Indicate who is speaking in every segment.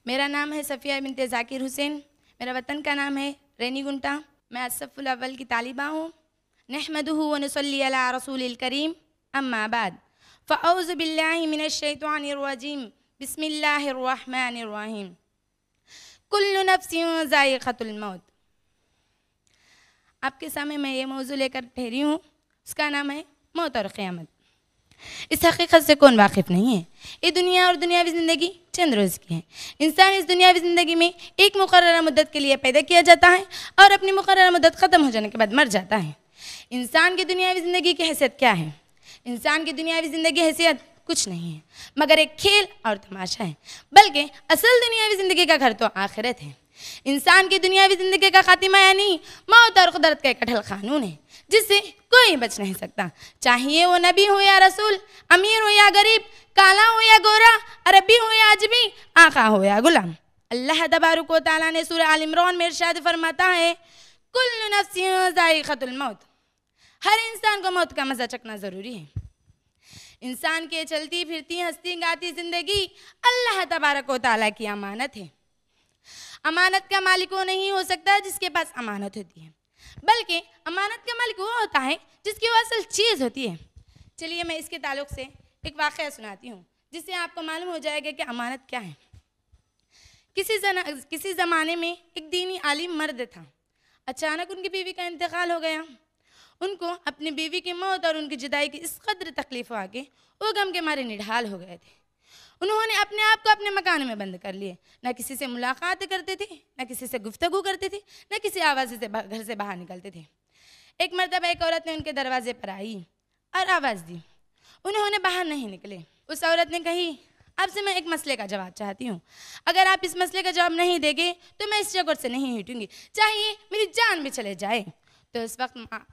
Speaker 1: मेरा नाम है सफ़िया बिनते ज़ाकिर हुसैन। मेरा वतन का नाम है रेनीगुंटा। मैं असफ़ुल अव्वल की तालिबा हूँ। नहमदुहु व नुसल्ली अला रसूलिल करीम, अम्मा बाद, फ़अऊज़ु बिल्लाहि मिनश शैतानिर रजीम, बिस्मिल्लाहिर रहमानिर रहीम। कुल्लु नफ्सिन ज़ाइक़तुल मौत। आपके सामने मैं ये मौजू लेकर ठहरी हूँ, उसका नाम है मौत और क़यामत। इस हकीकत से कौन वाकिफ़ नहीं है? ये दुनिया और दुनियावी ज़िंदगी चंद रोज़ की है। इंसान इस दुनियावी ज़िंदगी में एक मुकर्ररा मुद्दत के लिए पैदा किया जाता है और अपनी मुकर्ररा मुद्दत ख़त्म हो जाने के बाद मर जाता है। इंसान की दुनियावी ज़िंदगी की हैसियत क्या है? इंसान की दुनियावी ज़िंदगी हैसियत कुछ नहीं है मगर एक खेल और तमाशा है, बल्कि असल दुनियावी ज़िंदगी का घर तो आखिरत है। इंसान की दुनियावी ज़िंदगी का खातिमा यानी मौत और कुदरत का एक अटल कानून है जिससे कोई बच नहीं सकता, चाहिए वो नबी हो या रसूल, अमीर हो या गरीब, काला हो या गोरा, अरबी हो या अजमी, आका हो या गुलाम। अल्लाह तबारक व तआला ने सूरह आल इमरान में इरशाद फरमाता है, कुल्लु नफ्सिन ज़ाइक़तुल मौत। हर इंसान को मौत का मज़ा चखना ज़रूरी है। इंसान के चलती फिरती हंसती गाती ज़िंदगी अल्लाह तबारक व तआला की अमानत है। अमानत का मालिक वो नहीं हो सकता जिसके पास अमानत होती है, बल्कि अमानत का मालिक वो होता है जिसकी वो असल चीज़ होती है। चलिए मैं इसके ताल्लुक से एक वाक़या सुनाती हूँ जिससे आपको मालूम हो जाएगा कि अमानत क्या है। किसी ज़माने में एक दीनी आलिम मर्द था। अचानक उनकी बीवी का इंतकाल हो गया। उनको अपनी बीवी की मौत और उनकी जुदाई की इस कदर तकलीफ़ आ के वो गम के मारे निढाल हो गए थे। उन्होंने अपने आप को अपने मकान में बंद कर लिए। न किसी से मुलाकात करते थे, न किसी से गुफ्तगू करते थे, न किसी आवाज़ से घर से बाहर निकलते थे। एक मरतबा एक औरत ने उनके दरवाजे पर आई और आवाज़ दी। उन्होंने बाहर नहीं निकले। उस औरत ने कही, आपसे मैं एक मसले का जवाब चाहती हूँ। अगर आप इस मसले का जवाब नहीं देंगे तो मैं इस जगह से नहीं हटूँगी, चाहिए मेरी जान भी चले जाए। तो इस वक्त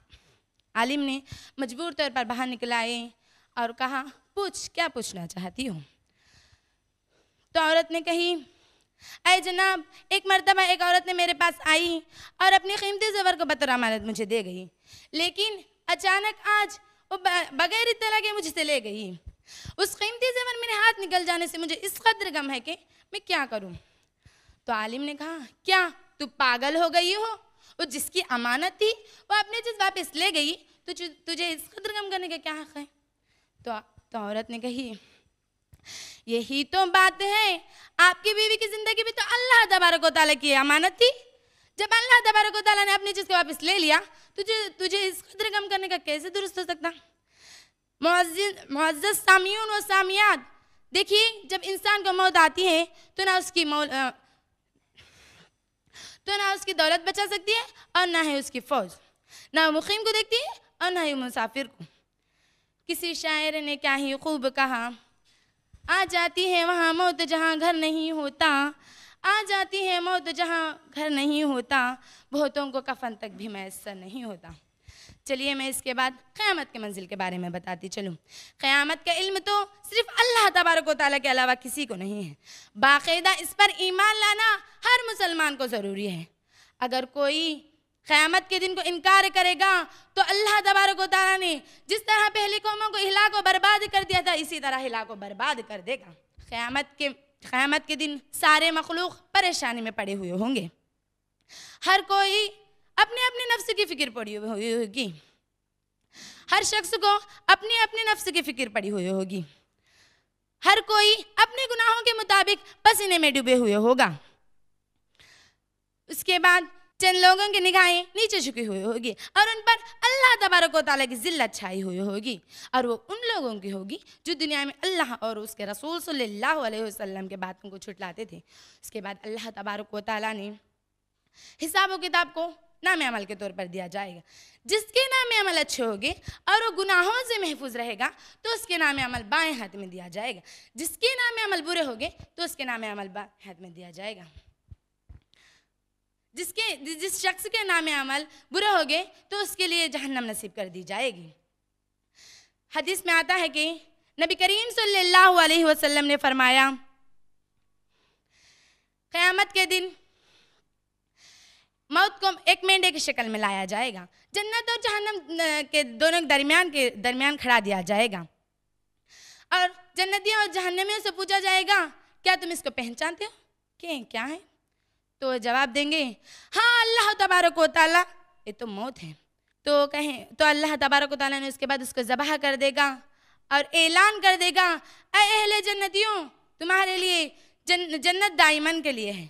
Speaker 1: आलिम ने मजबूर तौर पर बाहर निकलाए और कहा, पूछ, क्या पूछना चाहती हो? तो औरत ने कही, ऐ जनाब, एक मरतबा एक औरत ने मेरे पास आई और अपनी कीमती ज़ेवर को बतौर अमानत मुझे दे गई, लेकिन अचानक आज वो बगैर इत्तला के मुझसे ले गई। उस कीमती ज़ेवर मेरे हाथ निकल जाने से मुझे इस कदर गम है कि मैं क्या करूं? तो आलिम ने कहा, क्या तू पागल हो गई हो? वो जिसकी अमानत थी वो अपनी चीज़ वापस ले गई, तो तुझे इस कदर गम करने का क्या हक़ है? तो औरत ने कही, यही तो बात है, आपकी बीवी की ज़िंदगी भी तो अल्लाह तबारक व तआला की अमानत थी। जब अल्लाह तबारक व तआला ने अपनी चीज़ को वापस ले लिया, तुझे इस कदर गम करने का कैसे दुरुस्त हो सकता? मुअज़्ज़ज़ सामिऊन व सामियात, देखिए, जब इंसान को मौत आती है तो ना उसकी दौलत बचा सकती है और ना है उसकी फ़ौज, ना मुक़ीम को देखती है और ना ही मुसाफिर को। किसी शायर ने क्या ही खूब कहा, आ जाती है वहाँ मौत जहाँ घर नहीं होता, आ जाती है मौत जहाँ घर नहीं होता, बहुतों को कफन तक भी मैसर नहीं होता। चलिए मैं इसके बाद क़यामत के मंजिल के बारे में बताती चलूँ। क़यामत का इल्म तो सिर्फ अल्लाह तबारक व तआला के अलावा किसी को नहीं है। बाकायदा इस पर ईमान लाना हर मुसलमान को ज़रूरी है। अगर कोई क़यामत के दिन को इनकार करेगा तो अल्लाह तबारक व तआला ने जिस तरह पहली कौमों को हिलाक व बर्बाद कर दिया था, इसी तरह हिलाक व बर्बाद कर देगा। क़यामत के दिन सारे मखलूक परेशानी में पड़े हुए होंगे। हर कोई अपने अपने नफ्स की फ़िक्र पड़ी हुई होगी। हर शख्स को अपने अपने नफ्स की फ़िक्र पड़ी हुई होगी। हर कोई अपने गुनाहों के मुताबिक पसीने में डूबे हुए होगा। उसके बाद चंद लोगों की निगाहें नीचे झुकी हुई होगी और उन पर अल्लाह तबारक व तआला की ज़िल्लत छाई हुई होगी, और वो उन लोगों की होगी जो दुनिया में अल्लाह और उसके रसूल सल्लल्लाहु अलैहि वसल्लम के बातों को छुटलाते थे। उसके बाद अल्लाह तबारक व तआला ने हिसाब व किताब को नाम अमल के तौर पर दिया जाएगा। जिसके नाम अमल अच्छे होंगे और वो गुनाहों से महफूज रहेगा तो उसके नाम अमल बाएं हाथ में दिया जाएगा। जिसके नाम अमल बुरे होंगे तो उसके नाम अमल बाएं हाथ में दिया जाएगा। जिस शख्स के नाम अमल बुरे होंगे तो उसके लिए जहन्नम नसीब कर दी जाएगी। हदीस में आता है कि नबी करीम सल्लल्लाहु अलैहि वसल्लम ने फरमाया, क़यामत के दिन मौत को एक मेंढे की शक्ल में लाया जाएगा, जन्नत और जहन्नम के दोनों के दरमियान खड़ा दिया जाएगा और जन्नतियों और जहन्नमियों से पूछा जाएगा, क्या तुम इसको पहचानते हो? क्या है? तो जवाब देंगे, हाँ अल्लाह तबारक व तआला, ये तो मौत है। तो कहें तो अल्लाह तबारक व तआला ने उसके बाद उसको ज़बह कर देगा और ऐलान कर देगा, ऐ अहले जन्नतियों, तुम्हारे लिए जन्नत दाइमन के लिए है,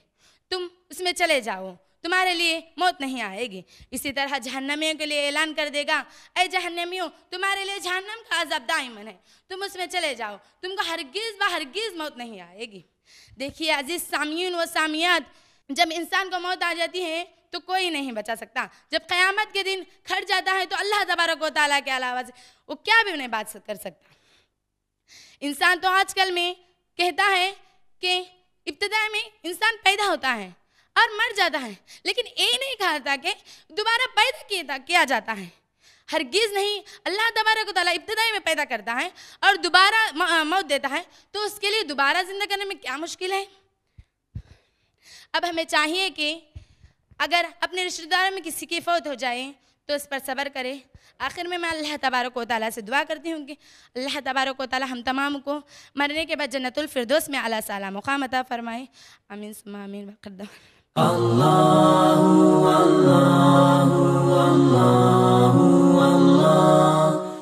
Speaker 1: तुम उसमें चले जाओ, तुम्हारे लिए मौत नहीं आएगी। इसी तरह जहन्नमियों के लिए ऐलान कर देगा, ऐ जहन्नमियों, तुम्हारे लिए जहन्नम का अज़ाब दाइमन है, तुम उसमें चले जाओ, तुमको हरगिज़ मौत नहीं आएगी। देखिए अजीज सामीन व सामियात, जब इंसान को मौत आ जाती है तो कोई नहीं बचा सकता। जब क़यामत के दिन खड़ जाता है तो अल्लाह तबारक व तआला के अलावा वो क्या भी उन्हें बात कर सकता। इंसान तो आजकल में कहता है कि इब्तिदा में इंसान पैदा होता है और मर जाता है, लेकिन ये नहीं कहा था कि दोबारा पैदा किया जाता है। हरगिज़ नहीं। अल्लाह तबारक व तआला इब्तिदा में पैदा करता है और दोबारा मौत देता है, तो उसके लिए दोबारा जिंदा करने में क्या मुश्किल है। अब हमें चाहिए कि अगर अपने रिश्तेदारों में किसी की फौत हो जाए तो उस पर सब्र करे। आखिर में मैं अल्लाह तबारक व तआला से दुआ करती हूँ कि अल्लाह तबारक व तआला हम तमाम को मरने के बाद जन्नतुल फिरदौस में आला साला मुकाम अता फरमाए। आमीन सुम्मा आमीन।
Speaker 2: Allah